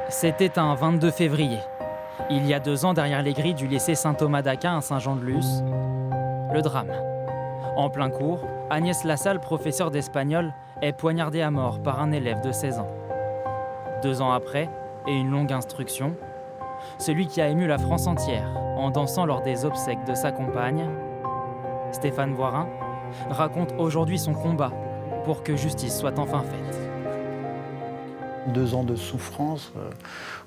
C'était un 22 février. Il y a 2 ans, derrière les grilles du lycée Saint-Thomas d'Aquin à Saint-Jean-de-Luz, le drame. En plein cours, Agnès Lassalle, professeure d'espagnol, est poignardée à mort par un élève de 16 ans. 2 ans après, et une longue instruction, celui qui a ému la France entière en dansant lors des obsèques de sa compagne, Stéphane Voirin, raconte aujourd'hui son combat pour que justice soit enfin faite. 2 ans de souffrance,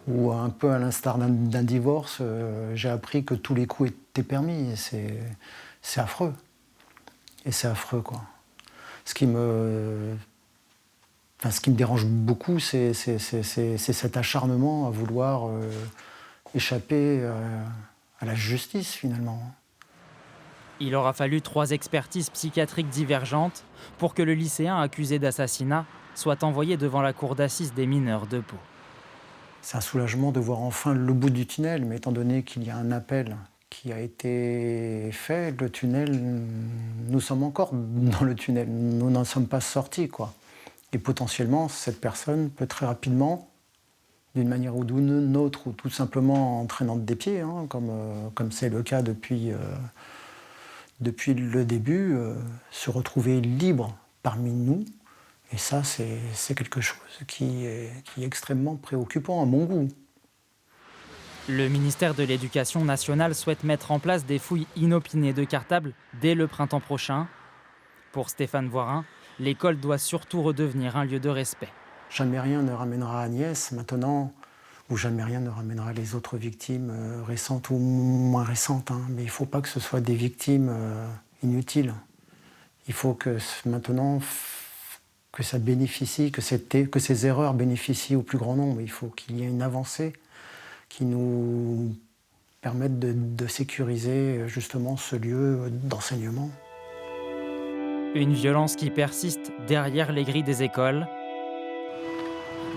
où un peu à l'instar d'un divorce, j'ai appris que tous les coups étaient permis. Et c'est affreux. Et c'est affreux, quoi. Ce qui me dérange beaucoup, c'est cet acharnement à vouloir échapper à la justice, finalement. Il aura fallu 3 expertises psychiatriques divergentes pour que le lycéen accusé d'assassinat soit envoyé devant la cour d'assises des mineurs de Pau. C'est un soulagement de voir enfin le bout du tunnel, mais étant donné qu'il y a un appel qui a été fait, le tunnel, nous sommes encore dans le tunnel, nous n'en sommes pas sortis, quoi. Et potentiellement, cette personne peut très rapidement, d'une manière ou d'une autre, ou tout simplement en traînant des pieds, hein, comme c'est le cas depuis le début, se retrouver libre parmi nous. Et ça, c'est quelque chose qui est extrêmement préoccupant à mon goût. Le ministère de l'Éducation nationale souhaite mettre en place des fouilles inopinées de cartables dès le printemps prochain. Pour Stéphane Voirin, l'école doit surtout redevenir un lieu de respect. Jamais rien ne ramènera Agnès maintenant, ou jamais rien ne ramènera les autres victimes récentes ou moins récentes, hein. Mais il ne faut pas que ce soit des victimes inutiles. Il faut que maintenant, que ça bénéficie, que ces erreurs bénéficient au plus grand nombre. Il faut qu'il y ait une avancée qui nous permette de sécuriser justement ce lieu d'enseignement. Une violence qui persiste derrière les grilles des écoles.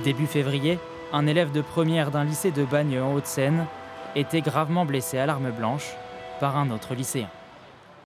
Début février, un élève de première d'un lycée de Bagneux en Hauts-de-Seine était gravement blessé à l'arme blanche par un autre lycéen.